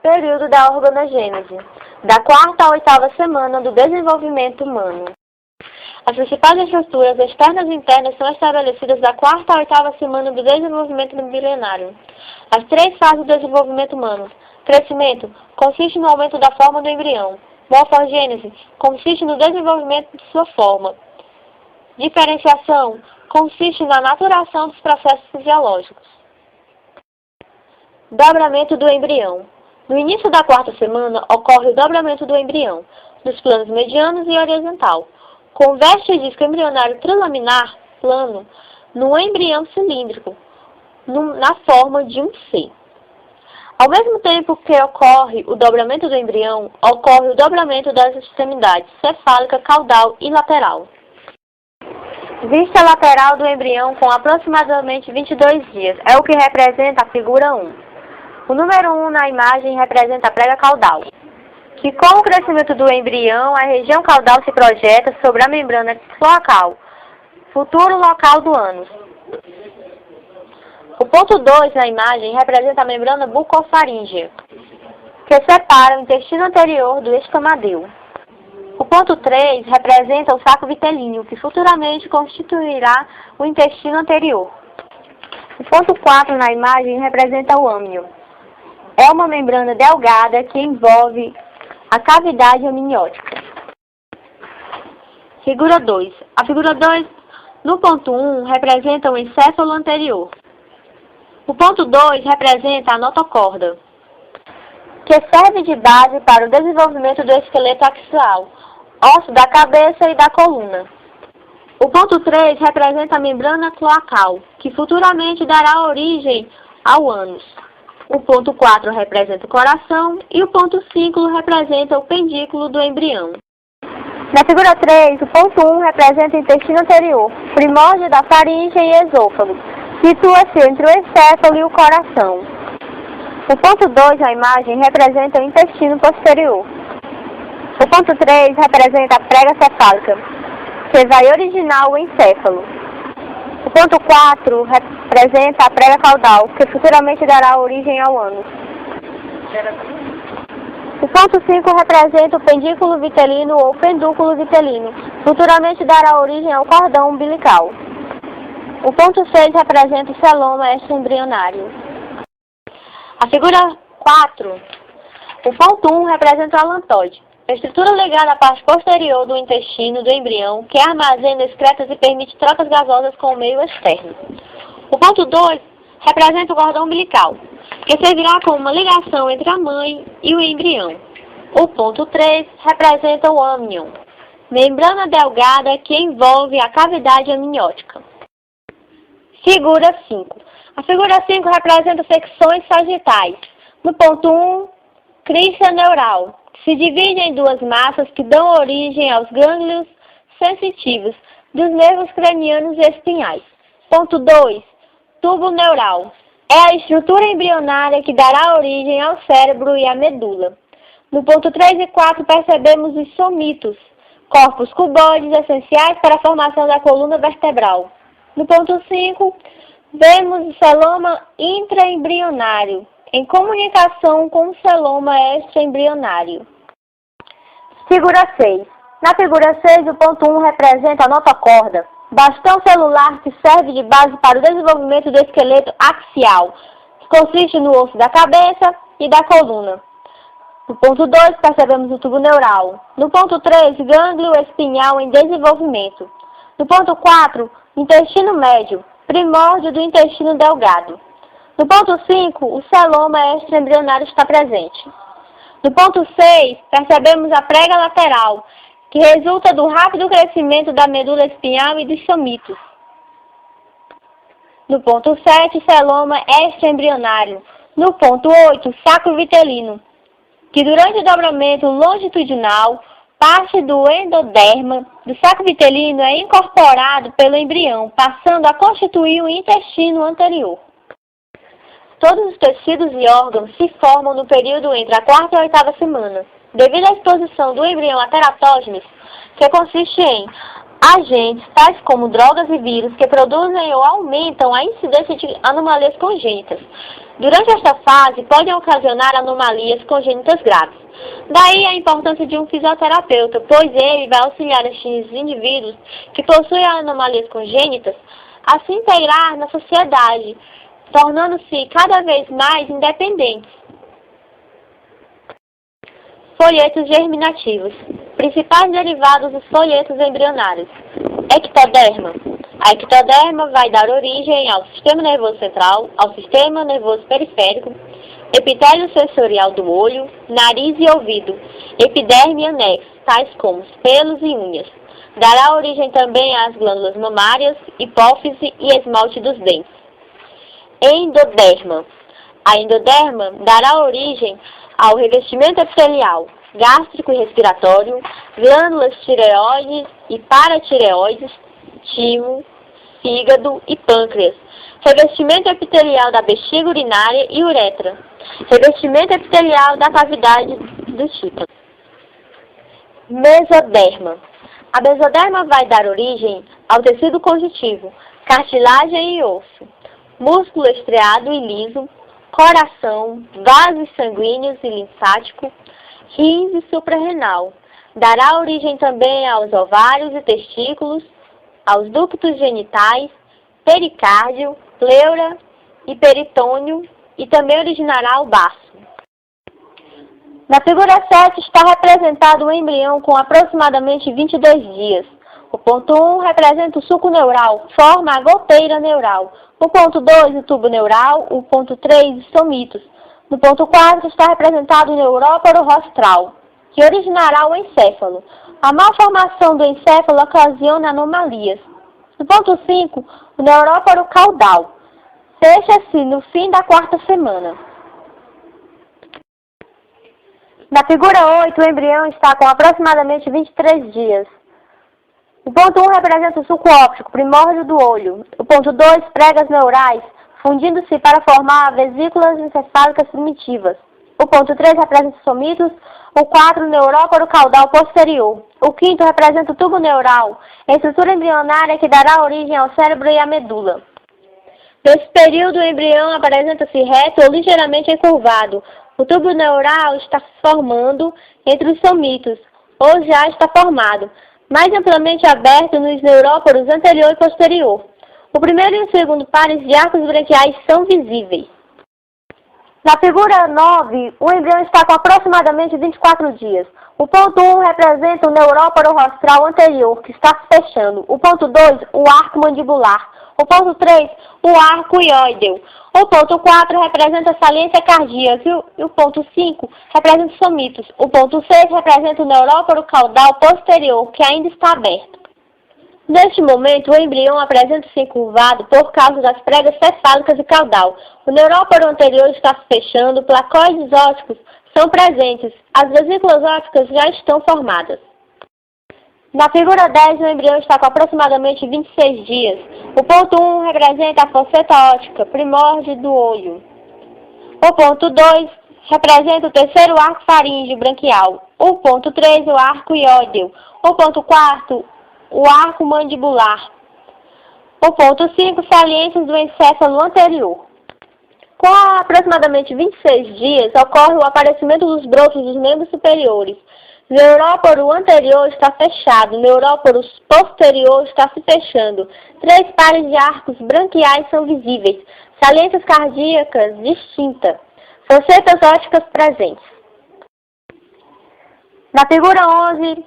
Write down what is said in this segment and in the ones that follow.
Período da organogênese, da 4ª à 8ª semana do desenvolvimento humano. As principais estruturas externas e internas são estabelecidas da 4ª à 8ª semana do desenvolvimento embrionário. As 3 fases do desenvolvimento humano. Crescimento consiste no aumento da forma do embrião. Morfogênese consiste no desenvolvimento de sua forma. Diferenciação consiste na maturação dos processos fisiológicos. Dobramento do embrião. No início da 4ª semana, ocorre o dobramento do embrião, nos planos medianos e horizontal. Converte o disco embrionário trilaminar, plano, no embrião cilíndrico, na forma de um C. Ao mesmo tempo que ocorre o dobramento do embrião, ocorre o dobramento das extremidades cefálica, caudal e lateral. Vista lateral do embrião com aproximadamente 22 dias, é o que representa a figura 1. O número 1 na imagem representa a prega caudal, que com o crescimento do embrião, a região caudal se projeta sobre a membrana cloacal, futuro local do ânus. O ponto 2 na imagem representa a membrana bucofaríngea, que separa o intestino anterior do estomadeu. O ponto 3 representa o saco vitelíneo, que futuramente constituirá o intestino anterior. O ponto 4 na imagem representa o âmnio. É uma membrana delgada que envolve a cavidade amniótica. Figura 2. A figura 2, no ponto 1, representa o encéfalo anterior. O ponto 2 representa a notocorda, que serve de base para o desenvolvimento do esqueleto axial, osso da cabeça e da coluna. O ponto 3 representa a membrana cloacal, que futuramente dará origem ao ânus. O ponto 4 representa o coração e o ponto 5 representa o pendículo do embrião. Na figura 3, o ponto 1 representa o intestino anterior, primórdio da faringe e esôfago. Situa-se entre o encéfalo e o coração. O ponto 2 na imagem representa o intestino posterior. O ponto 3 representa a prega cefálica, que vai originar o encéfalo. O ponto 4 representa a prega caudal, que futuramente dará origem ao ânus. O ponto 5 representa o pendículo vitelino ou pendúculo vitelino, futuramente dará origem ao cordão umbilical. O ponto 6 representa o celoma extraembrionário. A figura 4. O ponto 1 representa o alantoide, a estrutura ligada à parte posterior do intestino do embrião, que armazena excretas e permite trocas gasosas com o meio externo. O ponto 2 representa o cordão umbilical, que servirá como uma ligação entre a mãe e o embrião. O ponto 3 representa o âmnion, membrana delgada que envolve a cavidade amniótica. Figura 5. A figura 5 representa secções sagitais. No ponto 1, crista neural, que se divide em 2 massas que dão origem aos gânglios sensitivos dos nervos cranianos e espinhais. Ponto 2, tubo neural. É a estrutura embrionária que dará origem ao cérebro e à medula. No ponto 3 e 4 percebemos os somitos, corpos cuboides essenciais para a formação da coluna vertebral. No ponto 5, vemos o celoma intraembrionário, em comunicação com o celoma extraembrionário. Figura 6. Na figura 6, o ponto 1 representa a notocorda, bastão celular que serve de base para o desenvolvimento do esqueleto axial, que consiste no osso da cabeça e da coluna. No ponto 2, percebemos o tubo neural. No ponto 3, gânglio espinhal em desenvolvimento. No ponto 4, intestino médio, primórdio do intestino delgado. No ponto 5, o celoma extraembrionário está presente. No ponto 6, percebemos a prega lateral, que resulta do rápido crescimento da medula espinhal e dos somitos. No ponto 7, celoma extraembrionário. No ponto 8, saco vitelino, que durante o dobramento longitudinal, parte do endoderma do saco vitelino é incorporado pelo embrião, passando a constituir o intestino anterior. Todos os tecidos e órgãos se formam no período entre a 4ª e a 8ª semana, devido à exposição do embrião a teratógenes, que consiste em agentes tais como drogas e vírus que produzem ou aumentam a incidência de anomalias congênitas, Durante esta fase, podem ocasionar anomalias congênitas graves. Daí a importância de um fisioterapeuta, pois ele vai auxiliar estes indivíduos que possuem anomalias congênitas a se integrar na sociedade, tornando-se cada vez mais independentes. Folhetos germinativos. Principais derivados dos folhetos embrionários. Ectoderma. A ectoderma vai dar origem ao sistema nervoso central, ao sistema nervoso periférico, epitélio sensorial do olho, nariz e ouvido, epiderme e anexo, tais como pelos e unhas. Dará origem também às glândulas mamárias, hipófise e esmalte dos dentes. Endoderma. A endoderma dará origem ao revestimento epitelial, gástrico e respiratório, glândulas tireoides e paratireoides, timo, fígado e pâncreas, revestimento epitelial da bexiga urinária e uretra, revestimento epitelial da cavidade do tímpano. Mesoderma. A mesoderma vai dar origem ao tecido conjuntivo, cartilagem e osso, músculo estriado e liso, coração, vasos sanguíneos e linfático, rins e suprarrenal. Dará origem também aos ovários e testículos, aos ductos genitais, pericárdio, pleura e peritônio, e também originará o baço. Na figura 7 está representado o embrião com aproximadamente 22 dias. O ponto 1 representa o suco neural, forma a goteira neural. O ponto 2, o tubo neural. O ponto 3, os somitos. No ponto 4 está representado o neuróporo rostral, que originará o encéfalo. A malformação do encéfalo ocasiona anomalias. No ponto 5, o neuróporo caudal. Fecha-se no fim da 4ª semana. Na figura 8, o embrião está com aproximadamente 23 dias. O ponto 1 representa o suco óptico, primórdio do olho. O ponto 2, pregas neurais, fundindo-se para formar vesículas encefálicas primitivas. O ponto 3 representa os somitos. O 4, o neuróporo caudal posterior. O 5 representa o tubo neural, a estrutura embrionária que dará origem ao cérebro e à medula. Nesse período, o embrião apresenta-se reto ou ligeiramente encurvado. O tubo neural está se formando entre os somitos, ou já está formado, mais amplamente aberto nos neuróporos anterior e posterior. O primeiro e o segundo pares de arcos branquiais são visíveis. Na figura 9, o embrião está com aproximadamente 24 dias. O ponto 1 representa o neuróporo rostral anterior, que está se fechando. O ponto 2, o arco mandibular. O ponto 3, o arco ióideo. O ponto 4 representa a saliência cardíaca e o ponto 5 representa os somitos. O ponto 6 representa o neuróporo caudal posterior, que ainda está aberto. Neste momento, o embrião apresenta-se encurvado por causa das pregas cefálicas e caudal. O neuróporo anterior está se fechando, placoides ópticos são presentes, as vesículas ópticas já estão formadas. Na figura 10, o embrião está com aproximadamente 26 dias. O ponto 1 representa a fosseta óptica, primórdio do olho. O ponto 2 representa o terceiro arco faríngeo branquial. O ponto 3, o arco ióideo. O ponto 4, o arco mandibular. O ponto 5, saliências do encéfalo anterior. Com aproximadamente 26 dias, ocorre o aparecimento dos brotos dos membros superiores. O neuróporo anterior está fechado, o neuróporo posterior está se fechando. 3 pares de arcos branquiais são visíveis, saliências cardíacas distintas, fossetas ópticas presentes. Na figura 11,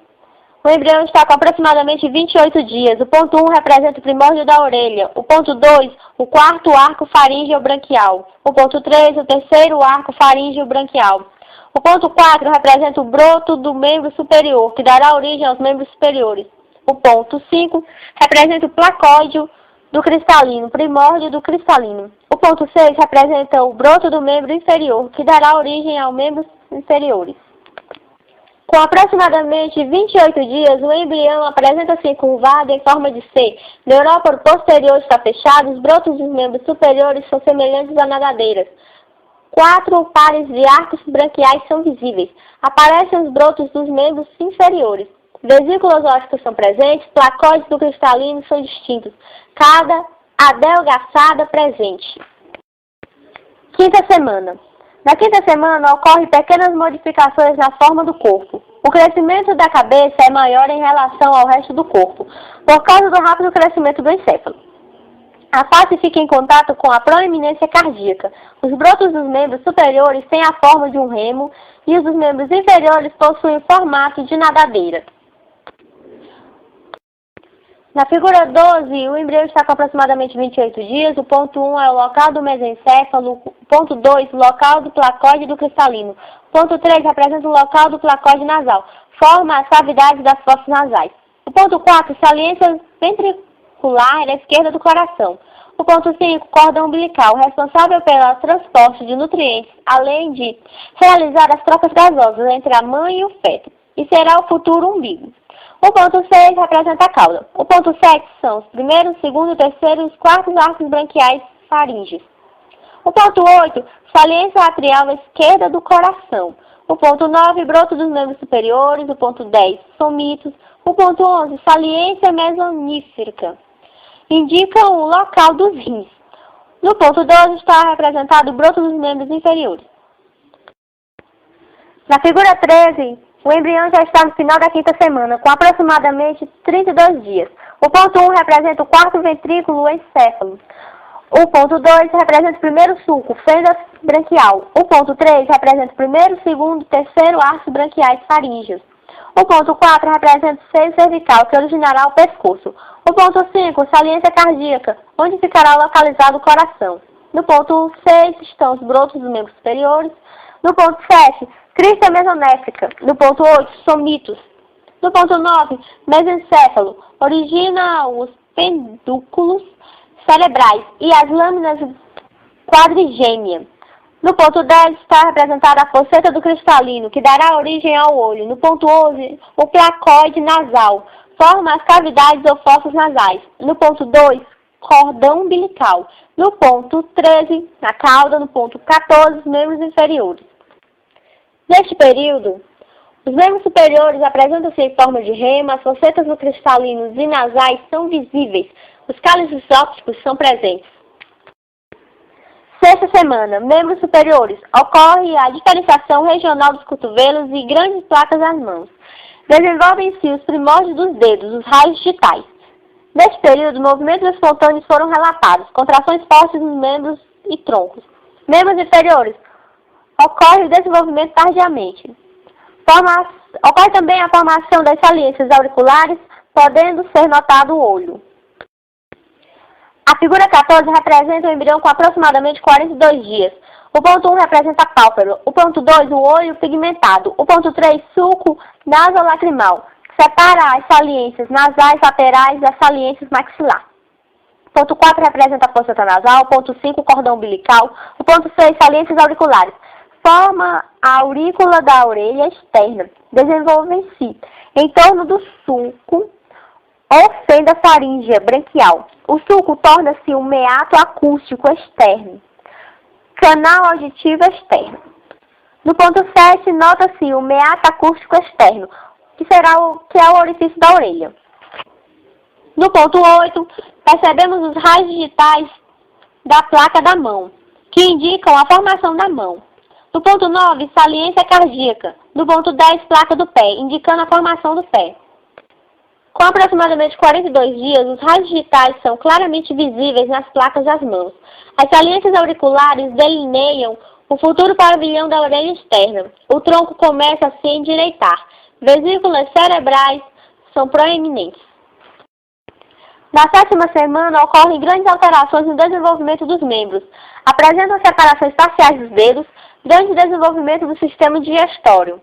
o embrião está com aproximadamente 28 dias. O ponto 1 representa o primórdio da orelha. O ponto 2, o quarto arco faríngeo branquial. O ponto 3, o terceiro arco faríngeo branquial. O ponto 4 representa o broto do membro superior, que dará origem aos membros superiores. O ponto 5 representa o placóide do cristalino, primórdio do cristalino. O ponto 6 representa o broto do membro inferior, que dará origem aos membros inferiores. Com aproximadamente 28 dias, o embrião apresenta-se encurvado em forma de C. O neuróporo posterior está fechado, os brotos dos membros superiores são semelhantes a nadadeiras. 4 pares de arcos branquiais são visíveis. Aparecem os brotos dos membros inferiores. Vesículas ópticas são presentes, placóides do cristalino são distintos. Cada adelgaçada presente. Quinta semana. Na quinta semana ocorrem pequenas modificações na forma do corpo. O crescimento da cabeça é maior em relação ao resto do corpo, por causa do rápido crescimento do encéfalo. A face fica em contato com a proeminência cardíaca. Os brotos dos membros superiores têm a forma de um remo e os dos membros inferiores possuem formato de nadadeira. Na figura 12, o embrião está com aproximadamente 28 dias. O ponto 1 é o local do mesencéfalo. O ponto 2, o local do placóide do cristalino. O ponto 3 representa o local do placóide nasal. Forma as cavidades das fosas nasais. O ponto 4, saliência ventricular à esquerda do coração. O ponto 5, cordão umbilical, responsável pelo transporte de nutrientes, além de realizar as trocas gasosas entre a mãe e o feto, e será o futuro umbigo. O ponto 6 representa a cauda. O ponto 7 são os primeiro, segundo, terceiro e os quartos arcos branquiais faríngeos. O ponto 8, saliência atrial à esquerda do coração. O ponto 9, broto dos membros superiores. O ponto 10, somitos. O ponto 11, saliência mesonífera. Indicam o local dos rins. No ponto 12 está representado o broto dos membros inferiores. Na figura 13, o embrião já está no final da quinta semana, com aproximadamente 32 dias. O ponto 1 representa o quarto ventrículo encéfalo. O ponto 2 representa o primeiro sulco, fenda branquial. O ponto 3 representa o primeiro, segundo e terceiro arcos branquiais faríngeos. O ponto 4 representa o seio cervical, que originará o pescoço. O ponto 5, saliência cardíaca, onde ficará localizado o coração. No ponto 6 estão os brotos dos membros superiores. No ponto 7, crista mesonéfrica. No ponto 8, somitos. No ponto 9, mesencéfalo, origina os pedúnculos cerebrais e as lâminas quadrigêmea. No ponto 10 está representada a fosseta do cristalino, que dará origem ao olho. No ponto 11, o placóide nasal, forma as cavidades ou fossas nasais. No ponto 2, cordão umbilical. No ponto 13, na cauda. No ponto 14, os membros inferiores. Neste período, os membros superiores apresentam-se em forma de remo, as fossetas do cristalino e nasais são visíveis, os cálices ópticos são presentes. Sexta semana, membros superiores. Ocorre a diferenciação regional dos cotovelos e grandes placas das mãos. Desenvolvem-se os primórdios dos dedos, os raios digitais. Neste período, movimentos espontâneos foram relatados, contrações fortes nos membros e troncos. Membros inferiores. Ocorre o desenvolvimento tardiamente. Ocorre também a formação das saliências auriculares, podendo ser notado o olho. A figura 14 representa o embrião com aproximadamente 42 dias. O ponto 1 representa a pálpebra. O ponto 2, o olho pigmentado. O ponto 3, sulco nasolacrimal, que separa as saliências nasais laterais das saliências maxilar. O ponto 4 representa a fosseta nasal. O ponto 5, o cordão umbilical. O ponto 6, saliências auriculares. Forma a aurícula da orelha externa. Desenvolvem-se em torno do sulco ou fenda faríngea branquial. O sulco torna-se um meato acústico externo, canal auditivo externo. No ponto 7, nota-se o meato acústico externo, que é o orifício da orelha. No ponto 8, percebemos os raios digitais da placa da mão, que indicam a formação da mão. No ponto 9, saliência cardíaca. No ponto 10, placa do pé, indicando a formação do pé. Com aproximadamente 42 dias, os raios digitais são claramente visíveis nas placas das mãos. As saliências auriculares delineiam o futuro pavilhão da orelha externa. O tronco começa a se endireitar. Vesículas cerebrais são proeminentes. Na sétima semana, ocorrem grandes alterações no desenvolvimento dos membros. Apresentam separações parciais dos dedos, grande desenvolvimento do sistema digestório.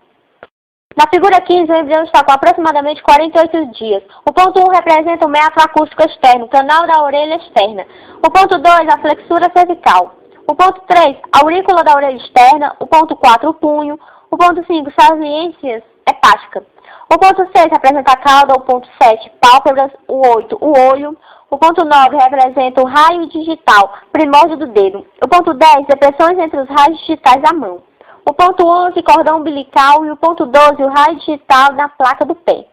Na figura 15, o embrião está com aproximadamente 48 dias. O ponto 1 representa o meato acústico externo, canal da orelha externa. O ponto 2, a flexura cervical. O ponto 3, a aurícula da orelha externa. O ponto 4, o punho. O ponto 5, saliências hepáticas. O ponto 6 representa a cauda. O ponto 7, pálpebras. O 8, o olho. O ponto 9 representa o raio digital, primórdio do dedo. O ponto 10, depressões entre os raios digitais da mão. O ponto 11, cordão umbilical, e o ponto 12, o raio digital na placa do pé.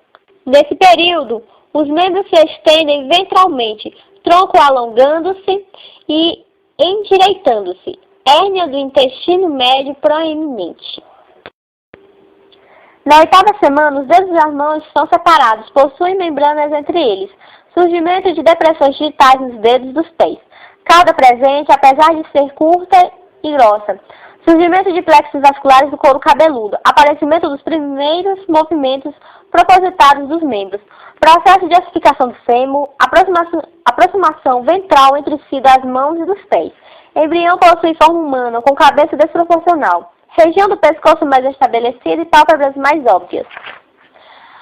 Nesse período, os membros se estendem ventralmente, tronco alongando-se e endireitando-se. Hérnia do intestino médio proeminente. Na oitava semana, os dedos das mãos são separados, possuem membranas entre eles. Surgimento de depressões digitais nos dedos dos pés. Cauda presente, apesar de ser curta e grossa. Surgimento de plexos vasculares do couro cabeludo. Aparecimento dos primeiros movimentos propositados dos membros. Processo de ossificação do fêmur. Aproximação ventral entre si das mãos e dos pés. Embrião possui forma humana, com cabeça desproporcional. Região do pescoço mais estabelecida e pálpebras mais óbvias.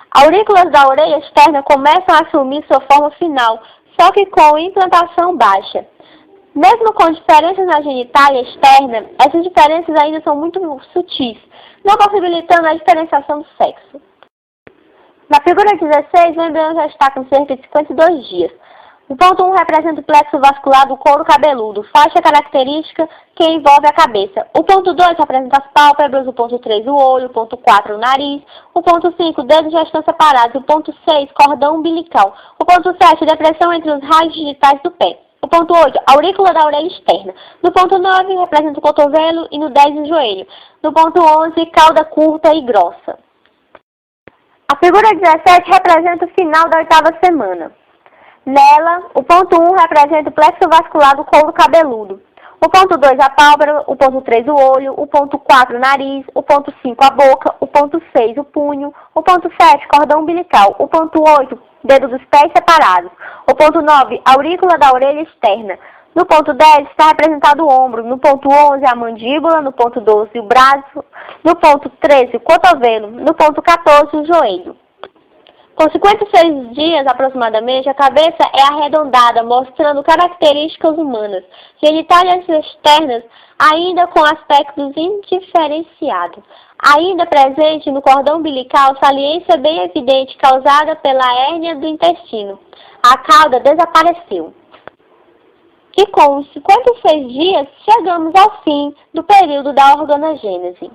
Aurículas da orelha externa começam a assumir sua forma final, só que com implantação baixa. Mesmo com diferenças na genitália externa, essas diferenças ainda são muito sutis, não possibilitando a diferenciação do sexo. Na figura 16, o embrião já está com cerca de 52 dias. O ponto 1 representa o plexo vascular do couro cabeludo, faixa característica que envolve a cabeça. O ponto 2 representa as pálpebras, o ponto 3 o olho, o ponto 4 o nariz, o ponto 5 dedos já estão separados, o ponto 6 cordão umbilical, o ponto 7 depressão entre os raios digitais do pé. No ponto 8, aurícula da orelha externa. No ponto 9, representa o cotovelo e no 10, o joelho. No ponto 11, cauda curta e grossa. A figura 17 representa o final da oitava semana. Nela, o ponto 1 representa o plexo vascular do couro cabeludo. O ponto 2, a pálpebra. O ponto 3, o olho. O ponto 4, o nariz. O ponto 5, a boca. O ponto 6, o punho. O ponto 7, cordão umbilical. O ponto 8, dedo dos pés separados. O ponto 9, aurícula da orelha externa. No ponto 10 está representado o ombro. No ponto 11, a mandíbula. No ponto 12, o braço. No ponto 13, o cotovelo. No ponto 14, o joelho. Com 56 dias aproximadamente, a cabeça é arredondada, mostrando características humanas. Genitálias externas ainda com aspectos indiferenciados. Ainda presente no cordão umbilical, saliência bem evidente causada pela hérnia do intestino. A cauda desapareceu. E com os 56 dias, chegamos ao fim do período da organogênese.